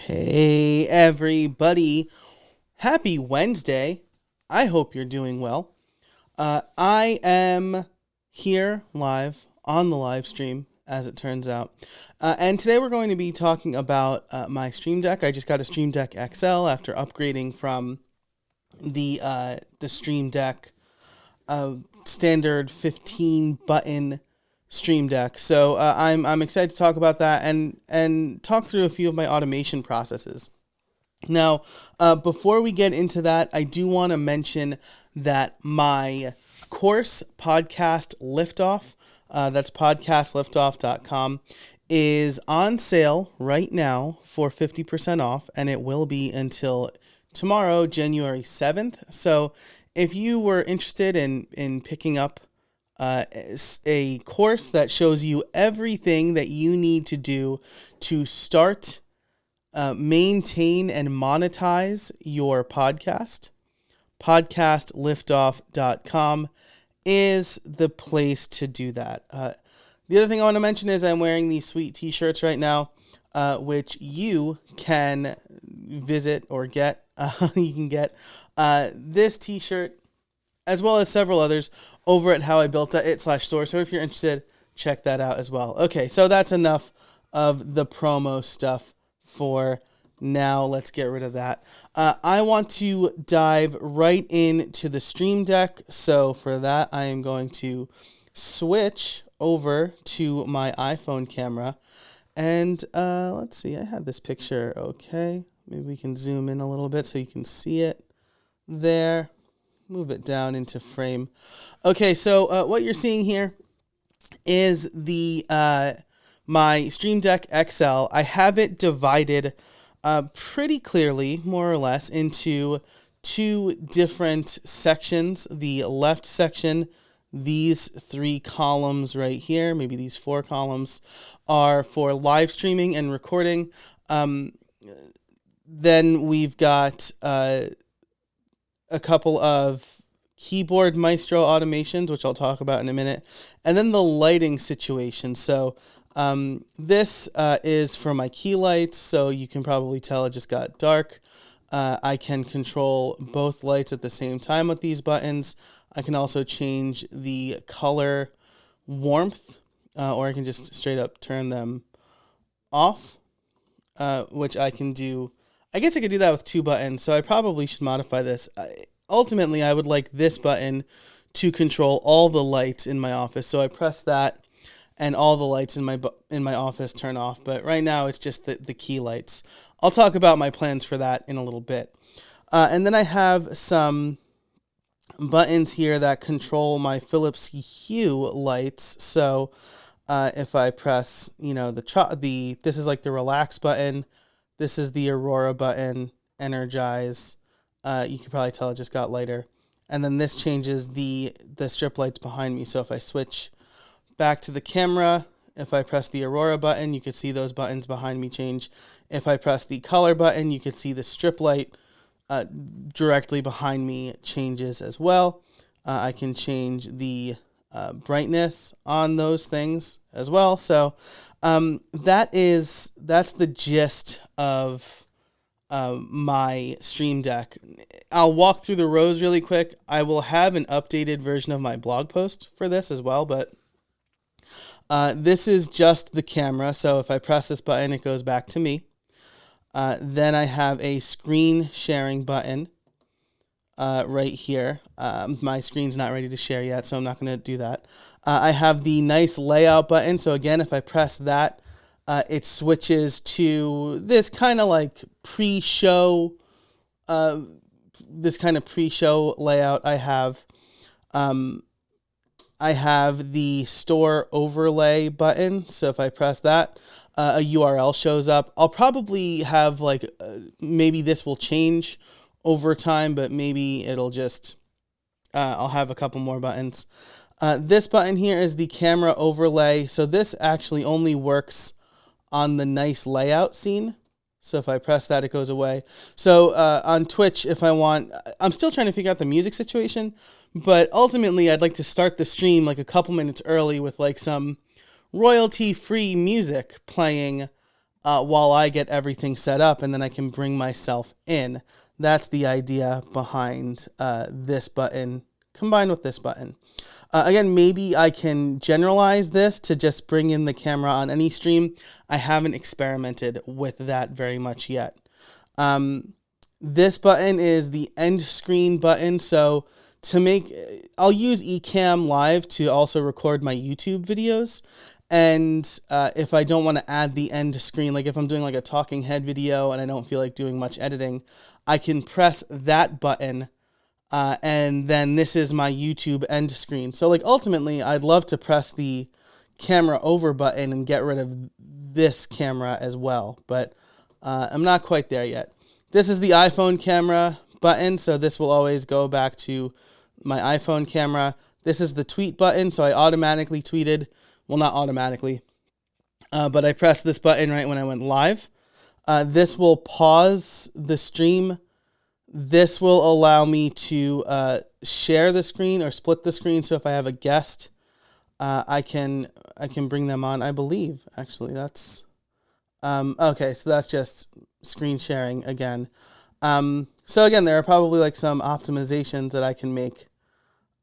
Hey everybody, happy Wednesday. I hope you're doing well. I am here live on the live stream, as it turns out. And today we're going to be talking about my Stream Deck. I just got a Stream Deck XL after upgrading from the Stream Deck standard 15 button Stream Deck. So I'm excited to talk about that and talk through a few of my automation processes. Now, before we get into that, I do want to mention that my course, Podcast Liftoff, that's podcastliftoff.com, is on sale right now for 50% off, and it will be until tomorrow, January 7th. So if you were interested in picking up a course that shows you everything that you need to do to start, maintain, and monetize your podcast, podcastliftoff.com is the place to do that. The other thing I want to mention is I'm wearing these sweet t-shirts right now, which you can visit or get. You can get this t-shirt as well as several others over at howibuilt.it/store. So if you're interested, check that out as well. Okay, so that's enough of the promo stuff for now. Let's get rid of that. I want to dive right into the Stream Deck. So for that, I am going to switch over to my iPhone camera. And let's see, I had this picture. Okay, maybe we can zoom in a little bit so you can see it there. Move it down into frame. Okay, so what you're seeing here is the my Stream Deck XL. I have it divided pretty clearly, more or less, into two different sections. The left section, these 3 columns right here, maybe these 4 columns, are for live streaming and recording. Then we've got a couple of Keyboard Maestro automations, which I'll talk about in a minute, and then the lighting situation. So this is for my key lights, so you can probably tell it just got dark. I can control both lights at the same time with these buttons. I can also change the color warmth, or I can just straight up turn them off, which I can do. I guess I could do that with 2 buttons, so I probably should modify this. Ultimately, I would like this button to control all the lights in my office. So I press that, and all the lights in my office turn off. But right now, it's just the key lights. I'll talk about my plans for that in a little bit. And then I have some buttons here that control my Philips Hue lights. So if I press, this is like the relax button. This is the Aurora button, energize. You can probably tell it just got lighter. And then this changes the strip lights behind me. So if I switch back to the camera, if I press the Aurora button, you can see those buttons behind me change. If I press the color button, you can see the strip light directly behind me changes as well. I can change the brightness on those things as well. So that's the gist of my Stream Deck. I'll walk through the rows really quick. I will have an updated version of my blog post for this as well, but this is just the camera. So if I press this button, it goes back to me. Then I have a screen sharing button right here. My screen's not ready to share yet, so I'm not going to do that. I have the nice layout button. So again, if I press that, it switches to this kind of like pre-show, layout. I have the store overlay button. So if I press that, a URL shows up. I'll probably have maybe this will change over time, but maybe it'll just, I'll have a couple more buttons. This button here is the camera overlay. So this actually only works on the nice layout scene. So if I press that, it goes away. So on Twitch, if I want, I'm still trying to figure out the music situation, but ultimately I'd like to start the stream like a couple minutes early with like some royalty-free music playing while I get everything set up, and then I can bring myself in. That's the idea behind this button combined with this button. Again, maybe I can generalize this to just bring in the camera on any stream. I haven't experimented with that very much yet. This button is the end screen button. So I'll use eCamm Live to also record my YouTube videos. And if I don't want to add the end screen, like if I'm doing like a talking head video and I don't feel like doing much editing, I can press that button. And then this is my YouTube end screen. So like ultimately, I'd love to press the camera over button and get rid of this camera as well. But I'm not quite there yet. This is the iPhone camera button. So this will always go back to my iPhone camera. This is the tweet button. So I automatically tweeted. Well, not automatically, but I pressed this button right when I went live. This will pause the stream. This will allow me to share the screen or split the screen. So if I have a guest, I can bring them on. I believe actually that's okay. So that's just screen sharing again. So again, there are probably like some optimizations that I can make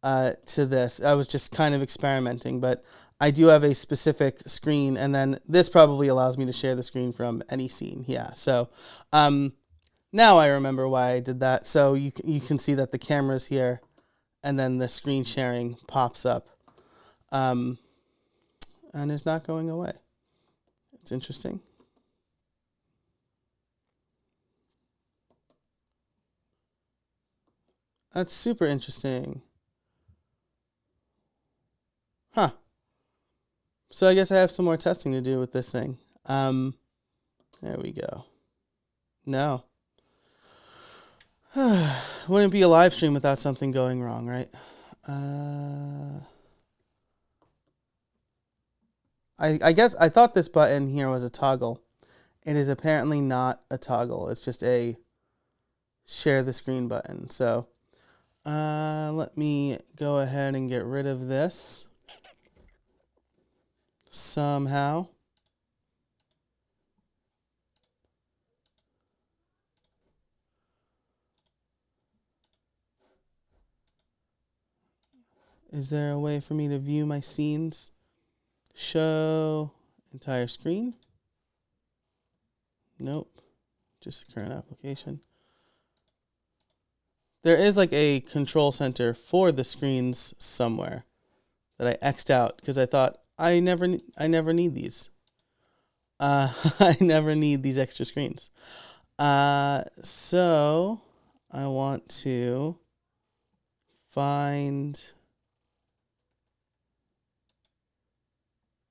to this. I was just kind of experimenting, but I do have a specific screen, and then this probably allows me to share the screen from any scene. Yeah, so now I remember why I did that. So you can see that the camera's here, and then the screen sharing pops up, and is not going away. It's interesting. That's super interesting. Huh. So I guess I have some more testing to do with this thing. There we go. No. Wouldn't be a live stream without something going wrong, right? I guess I thought this button here was a toggle. It is apparently not a toggle. It's just a share the screen button. So let me go ahead and get rid of this somehow. Is there a way for me to view my scenes? Show entire screen? Nope. Just the current application. There is like a control center for the screens somewhere that I X'd out because I thought I never need these. I never need these extra screens. So I want to find.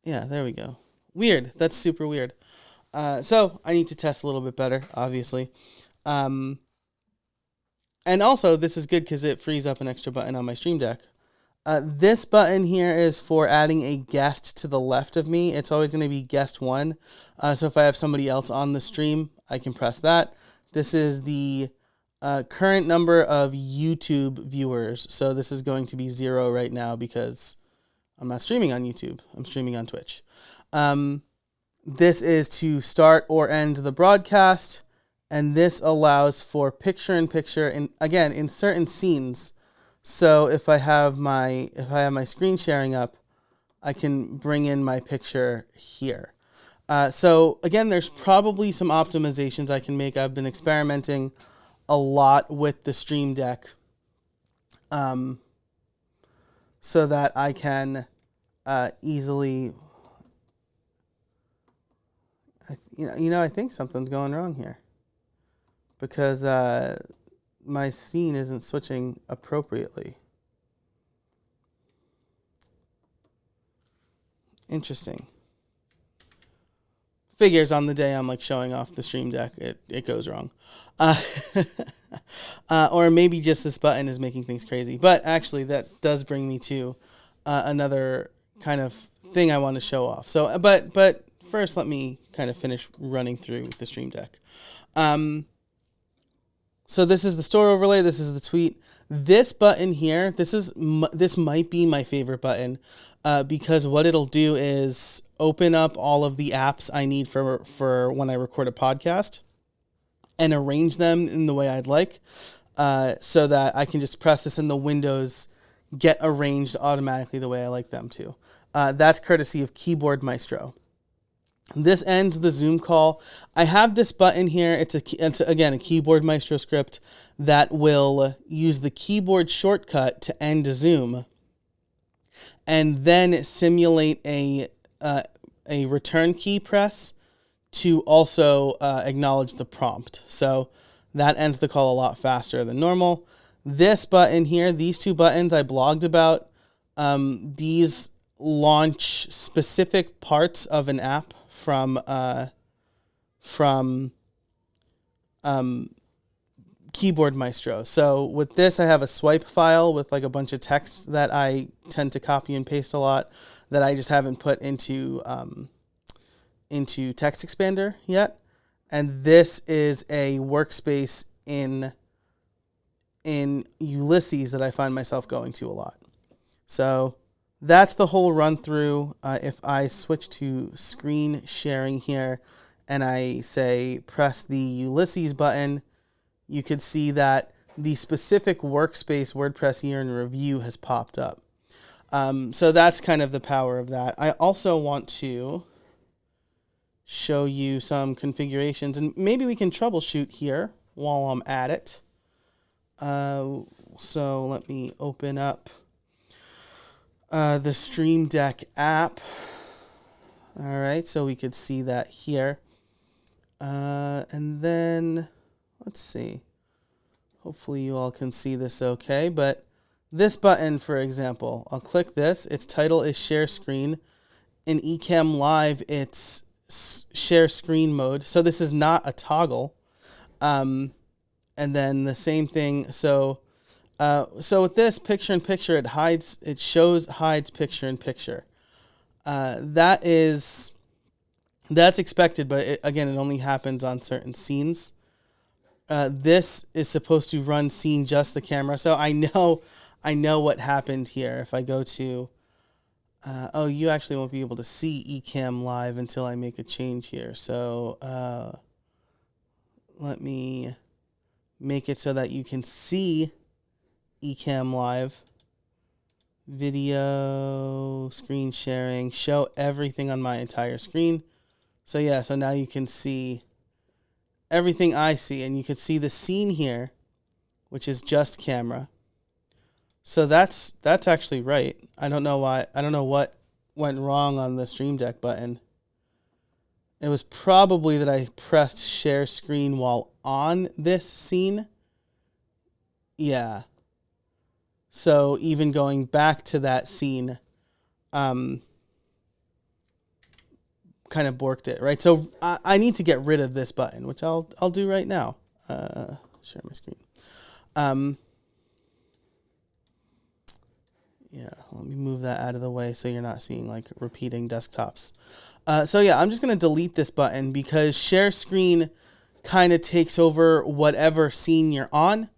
Yeah, there we go. Weird. That's super weird. So I need to test a little bit better, obviously. And also, this is good because it frees up an extra button on my Stream Deck. This button here is for adding a guest to the left of me. It's always going to be guest 1. So if I have somebody else on the stream, I can press that. This is the current number of YouTube viewers. So this is going to be 0 right now because I'm not streaming on YouTube. I'm streaming on Twitch. This is to start or end the broadcast. And this allows for picture-in-picture, and again, in certain scenes. So if I have my screen sharing up, I can bring in my picture here. So again, there's probably some optimizations I can make. I've been experimenting a lot with the Stream Deck, so that I can easily. I think something's going wrong here. Because my scene isn't switching appropriately. Interesting. Figures on the day I'm like showing off the Stream Deck, it goes wrong. Or maybe just this button is making things crazy. But actually that does bring me to another kind of thing I want to show off. So, but first let me kind of finish running through the Stream Deck. So this is the store overlay. This is the tweet. This button here, this might be my favorite button because what it'll do is open up all of the apps I need for when I record a podcast and arrange them in the way I'd like so that I can just press this and the windows get arranged automatically the way I like them to. That's courtesy of Keyboard Maestro. This ends the Zoom call. I have this button here. It's again a Keyboard Maestro script that will use the keyboard shortcut to end Zoom, and then simulate a return key press to also acknowledge the prompt. So that ends the call a lot faster than normal. This button here, these two buttons I blogged about. These launch specific parts of an app from Keyboard Maestro. So with this, I have a swipe file with like a bunch of text that I tend to copy and paste a lot that I just haven't put into Text Expander yet. And this is a workspace in Ulysses that I find myself going to a lot. So that's the whole run through. If I switch to screen sharing here and I say press the Ulysses button, you could see that the specific workspace WordPress year in review has popped up. So that's kind of the power of that. I also want to show you some configurations, and maybe we can troubleshoot here while I'm at it. So let me open up the Stream Deck app. All right, so we could see that here. And then, let's see. Hopefully you all can see this okay, but this button, for example, I'll click this. Its title is Share Screen. In eCamm Live, it's Share Screen mode. So this is not a toggle. And then the same thing. So with this picture-in-picture, it hides picture-in-picture. That's expected, but again, it only happens on certain scenes. This is supposed to run scene just the camera. So I know what happened here. If I go to, you actually won't be able to see eCamm Live until I make a change here. So let me make it so that you can see eCamm Live. Video, screen sharing, show everything on my entire screen. So yeah, so now you can see everything I see, and you can see the scene here, which is just camera. So that's actually right. I don't know why. I don't know what went wrong on the Stream Deck button. It was probably that I pressed share screen while on this scene. Yeah. So even going back to that scene, kind of borked it, right? So I need to get rid of this button, which I'll do right now. Share my screen. Yeah, let me move that out of the way so you're not seeing like repeating desktops. So yeah, I'm just gonna delete this button because share screen kind of takes over whatever scene you're on.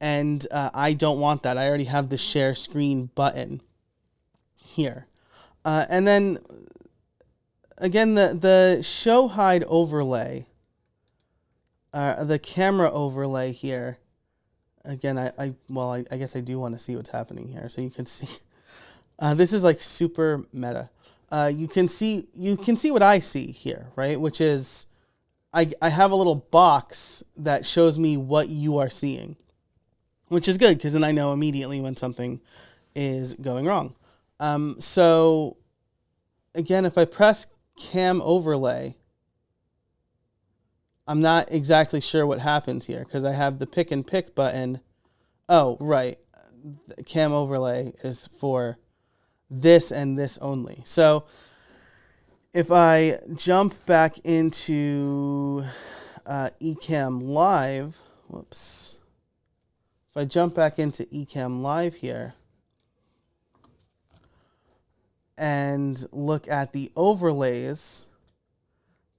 And I don't want that. I already have the share screen button here. And then, again, the show hide overlay, the camera overlay here. Again, I guess I do want to see what's happening here. So you can see, this is like super meta. You can see what I see here, right? Which is, I have a little box that shows me what you are seeing. Which is good, because then I know immediately when something is going wrong. So, again, if I press cam overlay, I'm not exactly sure what happens here, because I have the pick and pick button. Oh, right. The cam overlay is for this and this only. So, if I jump back into eCamm Live, whoops. If I jump back into eCamm Live here and look at the overlays,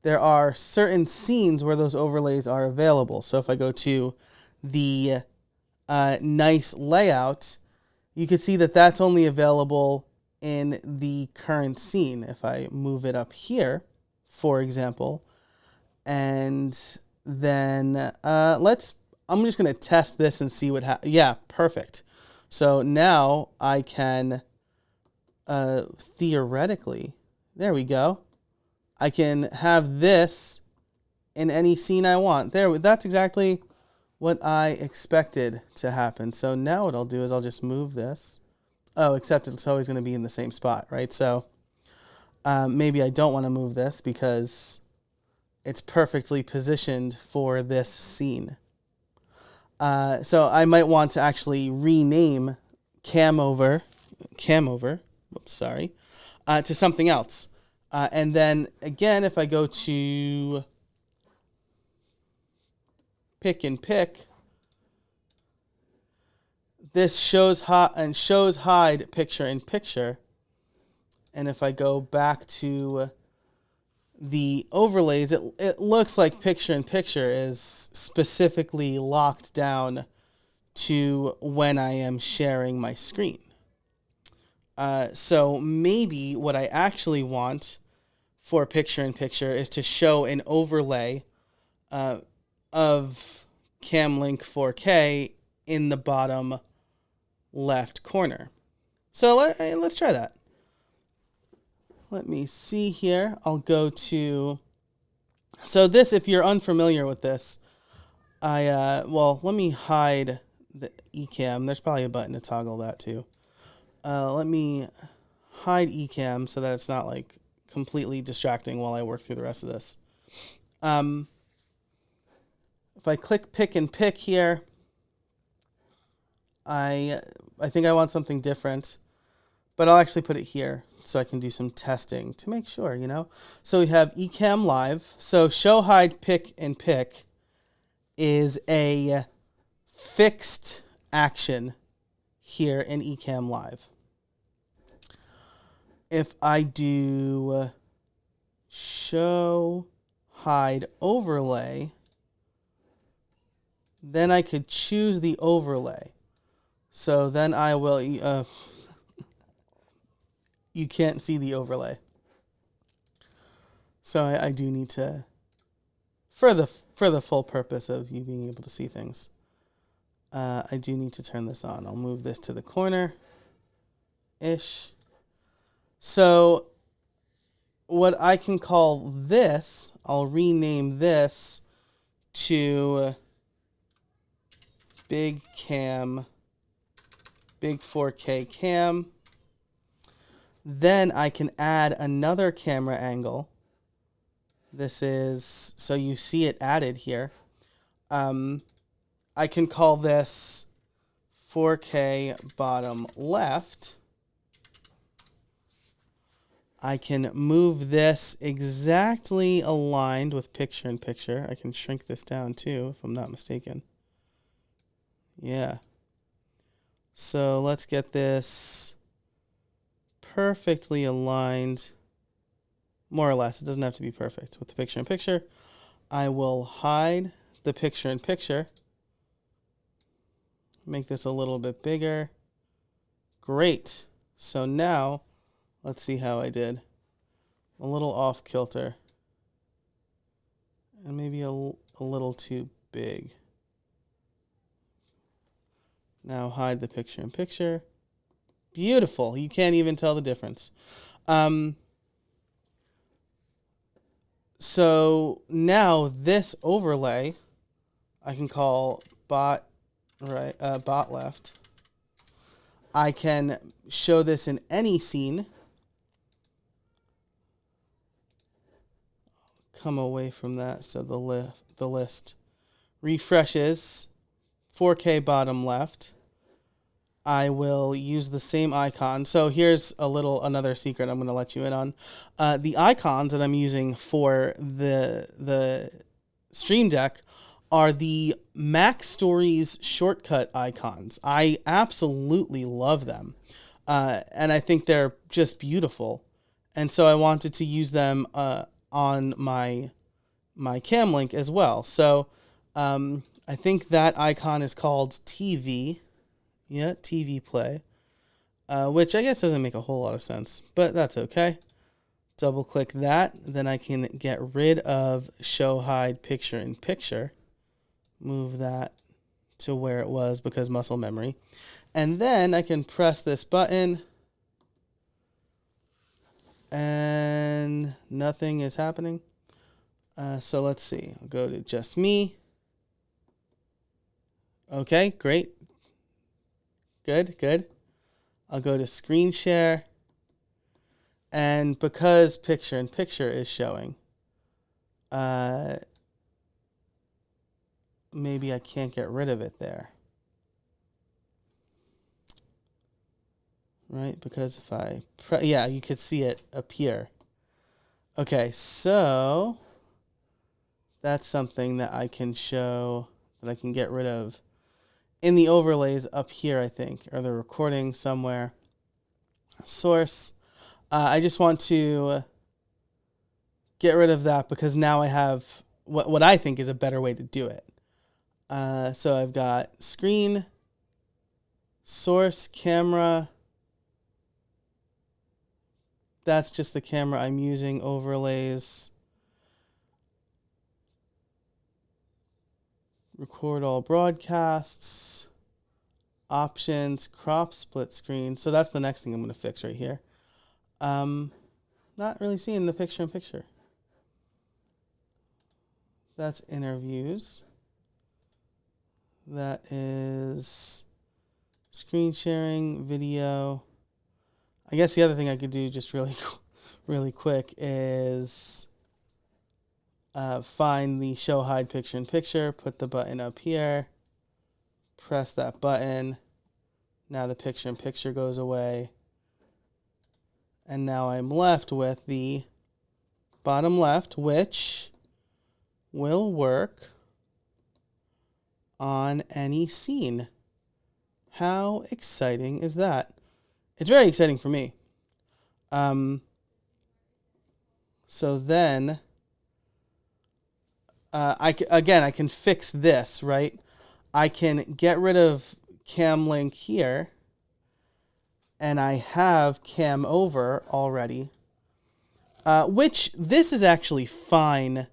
there are certain scenes where those overlays are available. So if I go to the nice layout, you can see that that's only available in the current scene. If I move it up here, for example, and then I'm just going to test this and see what happens. Yeah, perfect. So now I can theoretically, there we go. I can have this in any scene I want. That's exactly what I expected to happen. So now what I'll do is I'll just move this. Oh, except it's always going to be in the same spot, right? So maybe I don't want to move this because it's perfectly positioned for this scene. So I might want to actually rename cam over, whoops, sorry, to something else. And then again, if I go to pick and pick, this shows hide picture in picture. And if I go back to the overlays, it looks like picture in picture is specifically locked down to when I am sharing my screen. So maybe what I actually want for picture in picture is to show an overlay of CamLink 4K in the bottom left corner. So let's try that. Let me see here. I'll go to, so this, if you're unfamiliar with this, well, let me hide the eCamm. There's probably a button to toggle that too. Let me hide eCamm so that it's not like completely distracting while I work through the rest of this. If I click pick and pick here, I think I want something different, but I'll actually put it here so I can do some testing to make sure, you know. So we have eCamm live. So show, hide, pick, and pick is a fixed action here in eCamm live. If I do show, hide, overlay, then I could choose the overlay. So then I will, you can't see the overlay. So I do need to, for the full purpose of you being able to see things, I do need to turn this on. I'll move this to the corner-ish. So what I can call this, I'll rename this to Big Cam, Big 4K Cam. Then I can add another camera angle. This is, so you see it added here. I can call this 4K bottom left. I can move this exactly aligned with picture in picture. I can shrink this down too, if I'm not mistaken. Yeah. So let's get this perfectly aligned, more or less. It doesn't have to be perfect with the picture in picture. I will hide the picture in picture. Make this a little bit bigger. Great. So now, let's see how I did. A little off kilter. And maybe a little too big. Now hide the picture in picture. Beautiful. You can't even tell the difference. So now this overlay, I can call bot right, bot left. I can show this in any scene. Come away from that so the list refreshes. 4K bottom left. I will use the same icon. So here's another secret I'm going to let you in on. The icons that I'm using for the Stream Deck are the Mac Stories shortcut icons. I absolutely love them. And I think they're just beautiful. And so I wanted to use them on my CamLink as well. So I think that icon is called TV. Yeah, TV play. Which I guess doesn't make a whole lot of sense, but that's okay. Double click that, then I can get rid of show hide picture in picture. Move that to where it was because muscle memory. And then I can press this button and nothing is happening. So let's see. I'll go to just me. Okay, great. Good. I'll go to screen share. And because picture in picture is showing, maybe I can't get rid of it there. Right? Because if I yeah, you could see it appear. Okay, so that's something that I can show, that I can get rid of in the overlays up here, I think, or the recording somewhere. Source. I just want to get rid of that because now I have what I think is a better way to do it. So I've got screen, source, camera. That's just the camera I'm using. Overlays. Record all broadcasts. Options, crop, split screen. So that's the next thing I'm going to fix right here. Not really seeing the picture in picture. That's interviews. That is screen sharing, video. I guess the other thing I could do just really quick is find the show hide picture in picture, put the button up here, press that button. Now the picture in picture goes away. And now I'm left with the bottom left, which will work on any scene. How exciting is that? It's very exciting for me. So then, I can fix this, right? I can get rid of cam link here, and I have cam over already, which this is actually fine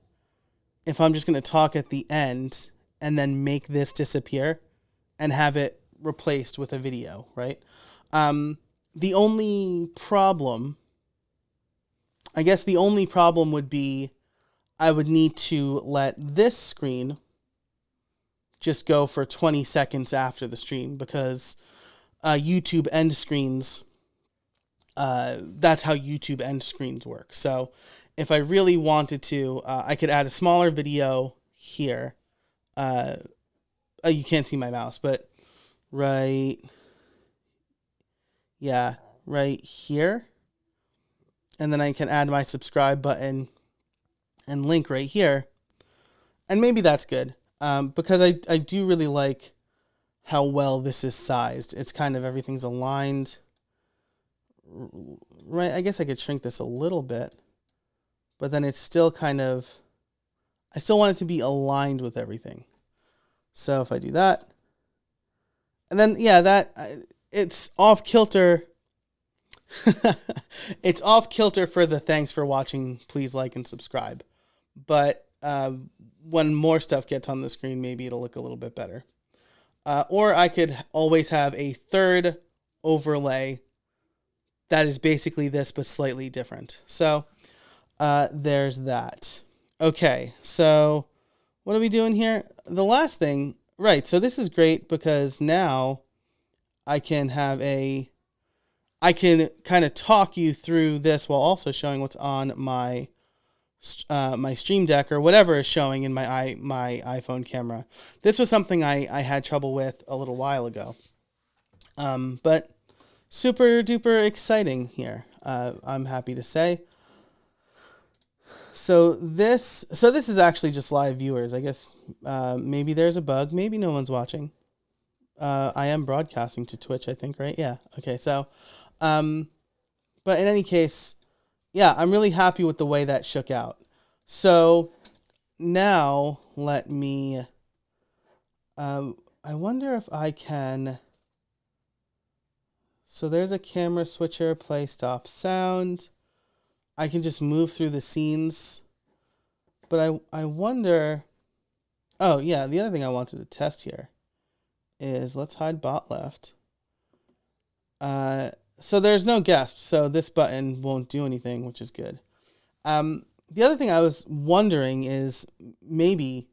if I'm just going to talk at the end and then make this disappear and have it replaced with a video, right? The only problem, I guess the only problem would be I would need to let this screen just go for 20 seconds after the stream because YouTube end screens, that's how YouTube end screens work. So if I really wanted to, I could add a smaller video here. You can't see my mouse, but right here. And then I can add my subscribe button and link right here. And maybe that's good because I do really like how well this is sized. It's kind of everything's aligned. Right, I guess I could shrink this a little bit, but then it's still kind of, I still want it to be aligned with everything. So if I do that, and then, yeah, it's off kilter. It's off kilter for the thanks for watching, please like and subscribe. But when more stuff gets on the screen, maybe it'll look a little bit better. Or I could always have a third overlay that is basically this, but slightly different. So there's that. Okay, so what are we doing here? The last thing, right, so this is great because now I can kind of talk you through this while also showing what's on my my Stream Deck or whatever is showing in my iPhone camera. This was something I had trouble with a little while ago. But super duper exciting here. I'm happy to say. So this is actually just live viewers. I guess maybe there's a bug. Maybe no one's watching. I am broadcasting to Twitch, I think, right? Yeah. Okay. So, but in any case, yeah, I'm really happy with the way that shook out. So now let me I wonder if I can. So there's a camera switcher, play, stop, sound. I can just move through the scenes. But I wonder. Oh, yeah, the other thing I wanted to test here is let's hide bot left. So there's no guest, so this button won't do anything, which is good. The other thing I was wondering is maybe,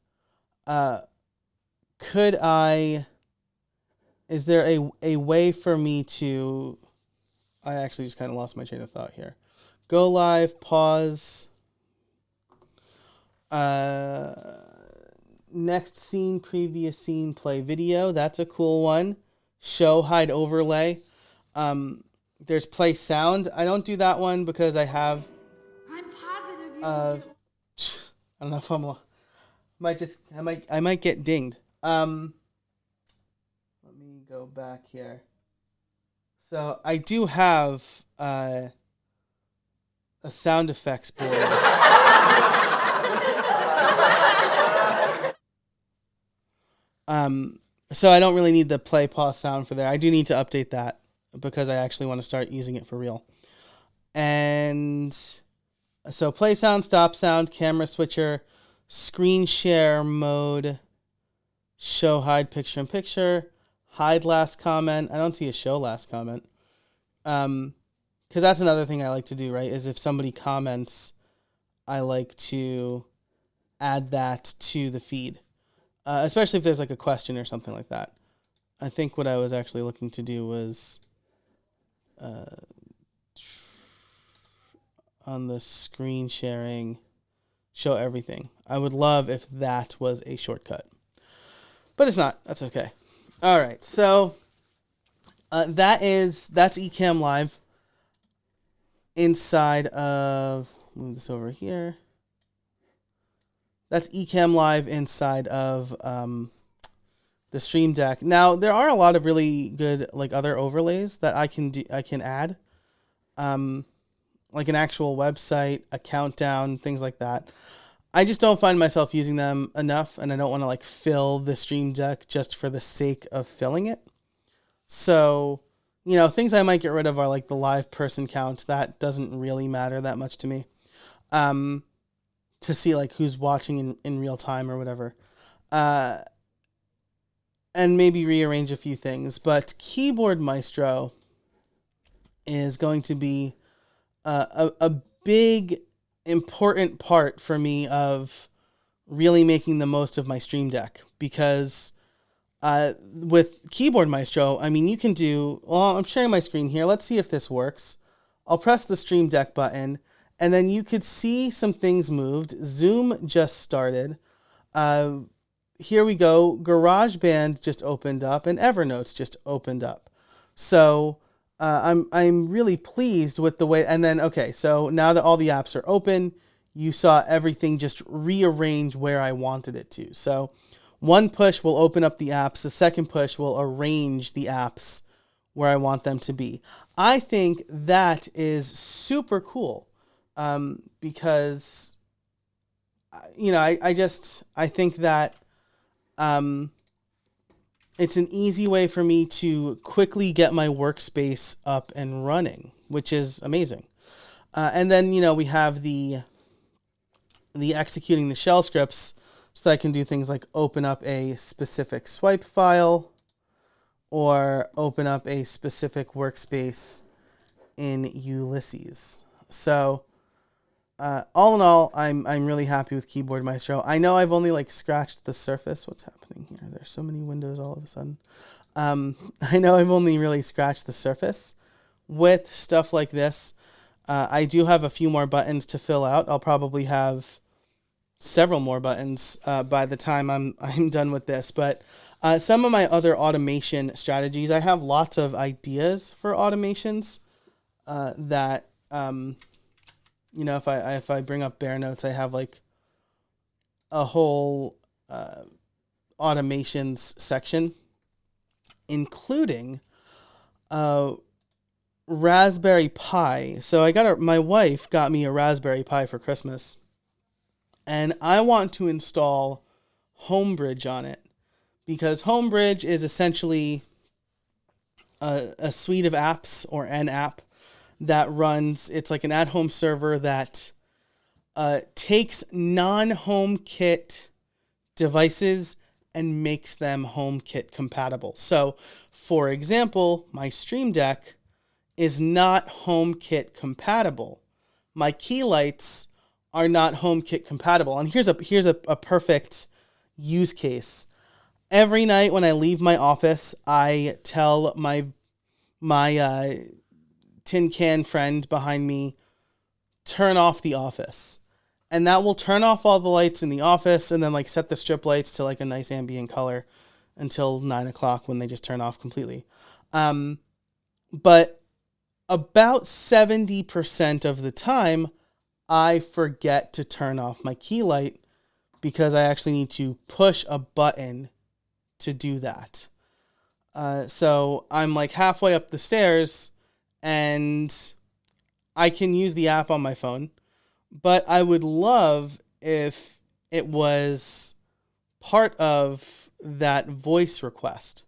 is there a way for me to, I actually just kind of lost my train of thought here. Go live, pause, next scene, previous scene, play video. That's a cool one. Show, hide, overlay. There's play sound. I don't do that one because I have. I'm positive. I don't know if I might get dinged. Let me go back here. So I do have a sound effects board. So I don't really need the play pause sound for there. I do need to update that because I actually want to start using it for real. And so play sound, stop sound, camera switcher, screen share mode, show hide picture in picture, hide last comment. I don't see a show last comment. Because that's another thing I like to do, right? Is if somebody comments, I like to add that to the feed. Especially if there's like a question or something like that. I think what I was actually looking to do was on the screen sharing, show everything. I would love if that was a shortcut. But it's not. That's okay. All right. So that's eCamm Live inside of, move this over here. That's eCamm Live inside of the Stream Deck. Now, there are a lot of really good like other overlays that I can add. Like an actual website, a countdown, things like that. I just don't find myself using them enough, and I don't want to like fill the Stream Deck just for the sake of filling it. So, things I might get rid of are like the live person count. That doesn't really matter that much to me. To see like who's watching in real time or whatever. And maybe rearrange a few things. But Keyboard Maestro is going to be a big, important part for me of really making the most of my Stream Deck. Because with Keyboard Maestro, I mean, you can do... Well, I'm sharing my screen here. Let's see if this works. I'll press the Stream Deck button, and then you could see some things moved. Zoom just started. Here we go. GarageBand just opened up, and Evernote's just opened up. So I'm really pleased with the way. And then so now that all the apps are open, you saw everything just rearrange where I wanted it to. So one push will open up the apps. The second push will arrange the apps where I want them to be. I think that is super cool. Because, I think that it's an easy way for me to quickly get my workspace up and running, which is amazing. And then, we have the executing the shell scripts so that I can do things like open up a specific swipe file or open up a specific workspace in Ulysses. So, all in all, I'm really happy with Keyboard Maestro. I know I've only scratched the surface. What's happening here? There's so many windows all of a sudden. I know I've only really scratched the surface with stuff like this. I do have a few more buttons to fill out. I'll probably have several more buttons by the time I'm done with this. But some of my other automation strategies, I have lots of ideas for automations that. If I bring up Bare Notes, I have a whole automations section, including Raspberry Pi. So my wife got me a Raspberry Pi for Christmas, and I want to install Homebridge on it because Homebridge is essentially a suite of apps or an app that runs. It's like an at-home server that takes non-HomeKit devices and makes them HomeKit compatible. So, for example, my Stream Deck is not HomeKit compatible. My key lights are not HomeKit compatible. And here's a perfect use case. Every night when I leave my office, I tell my tin can friend behind me, turn off the office. And that will turn off all the lights in the office and then like set the strip lights to like a nice ambient color until 9 o'clock when they just turn off completely. But about 70% of the time, I forget to turn off my key light because I actually need to push a button to do that. So I'm like halfway up the stairs and I can use the app on my phone, but I would love if it was part of that voice request.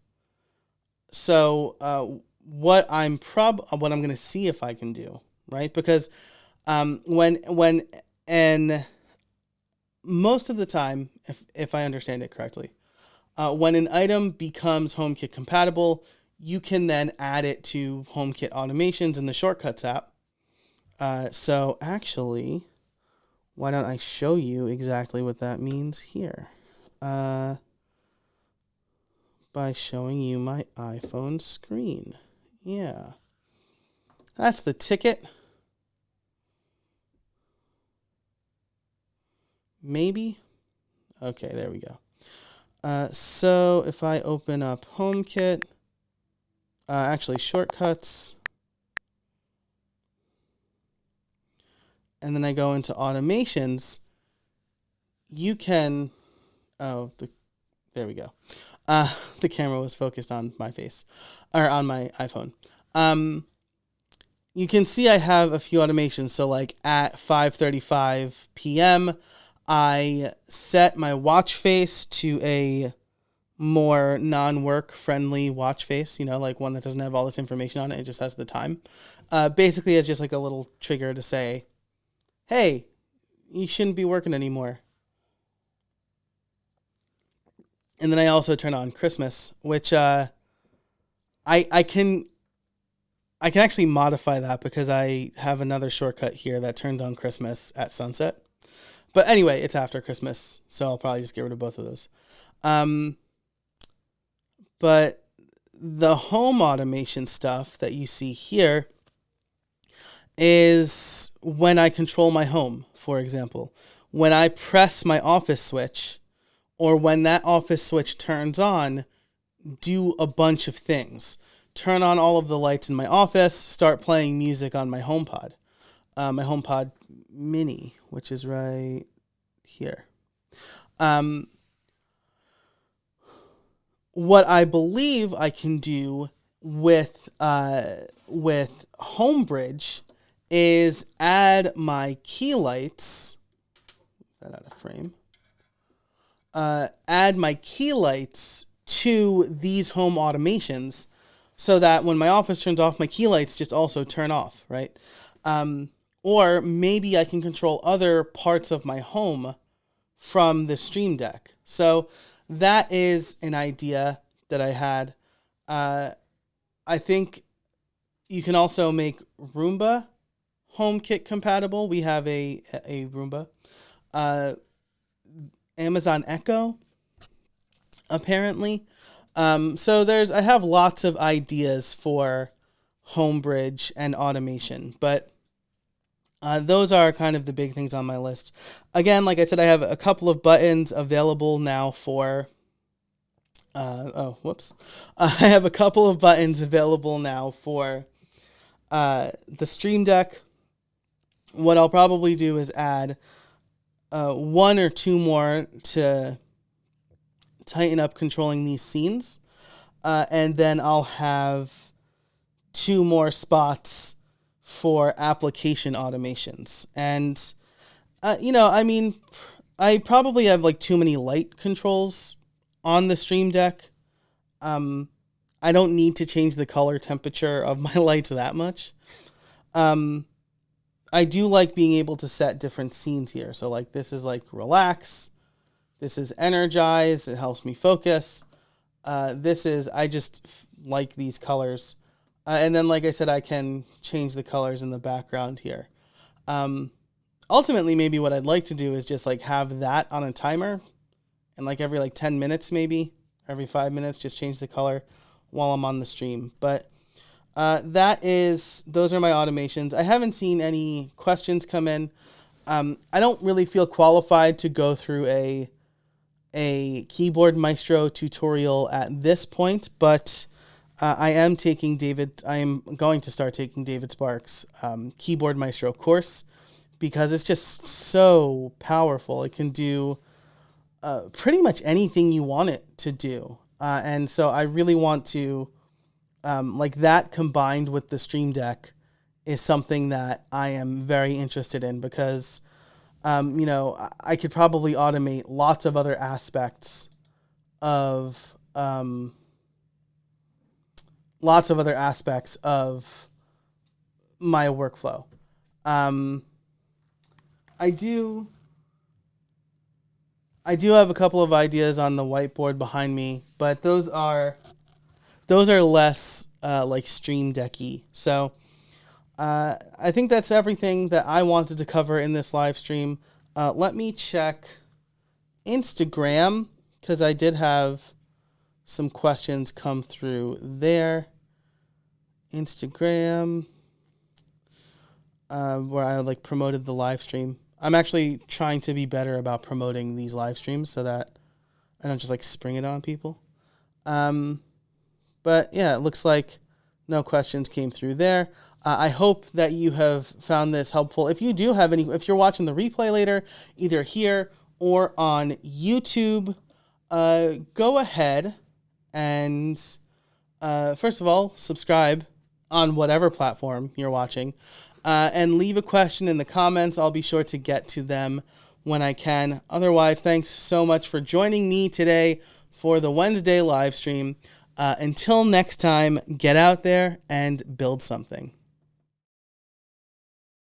So what I'm going to see if I can do, right? Because when most of the time, if I understand it correctly, when an item becomes HomeKit compatible, you can then add it to HomeKit automations in the Shortcuts app. So actually, why don't I show you exactly what that means here? By showing you my iPhone screen. Yeah. That's the ticket. Maybe? Okay, there we go. So if I open up HomeKit, actually Shortcuts, and then I go into automations, you can, there we go. The camera was focused on my face, or on my iPhone. You can see I have a few automations. So like at 5:35 p.m., I set my watch face to a more non-work friendly watch face, like one that doesn't have all this information on it. It just has the time. Basically, it's just like a little trigger to say, hey, you shouldn't be working anymore. And then I also turn on Christmas, which I can actually modify that because I have another shortcut here that turns on Christmas at sunset. But anyway, it's after Christmas, so I'll probably just get rid of both of those. But the home automation stuff that you see here is when I control my home, for example. When I press my office switch, or when that office switch turns on, do a bunch of things. Turn on all of the lights in my office, start playing music on my HomePod. My HomePod Mini, which is right here. What I believe I can do with Homebridge is add my key lights. That out of frame. Add my key lights to these home automations so that when my office turns off, my key lights just also turn off, right? Or maybe I can control other parts of my home from the Stream Deck. So that is an idea that I had. I think you can also make Roomba HomeKit compatible. We have a Roomba. Amazon Echo, apparently. So I have lots of ideas for Homebridge and automation, but those are kind of the big things on my list. Again, like I said, I have a couple of buttons available now for... I have a couple of buttons available now for the Stream Deck. What I'll probably do is add one or two more to tighten up controlling these scenes. And then I'll have two more spots for application automations. And, I probably have like too many light controls on the Stream Deck. I don't need to change the color temperature of my lights that much. I do like being able to set different scenes here. So like this is like relax. This is energize. It helps me focus. This is, I just like these colors. And then, like I said, I can change the colors in the background here. Ultimately, maybe what I'd like to do is just like have that on a timer, and like every like 10 minutes, maybe every 5 minutes, just change the color while I'm on the stream. But those are my automations. I haven't seen any questions come in. I don't really feel qualified to go through a Keyboard Maestro tutorial at this point, but I am going to start taking David Sparks' Keyboard Maestro course, because it's just so powerful. It can do pretty much anything you want it to do. And so I really want to, like that combined with the Stream Deck is something that I am very interested in, because, I could probably automate lots of other aspects of, my workflow. I do have a couple of ideas on the whiteboard behind me, but those are less like Stream Decky. So I think that's everything that I wanted to cover in this live stream. Let me check Instagram, because I did have some questions come through there. Instagram, where I like promoted the live stream. I'm actually trying to be better about promoting these live streams so that I don't just like spring it on people. But yeah, it looks like no questions came through there. I hope that you have found this helpful. If you do have if you're watching the replay later, either here or on YouTube, go ahead and, first of all, subscribe on whatever platform you're watching, and leave a question in the comments. I'll be sure to get to them when I can. Otherwise, thanks so much for joining me today for the Wednesday live stream. Until next time, get out there and build something.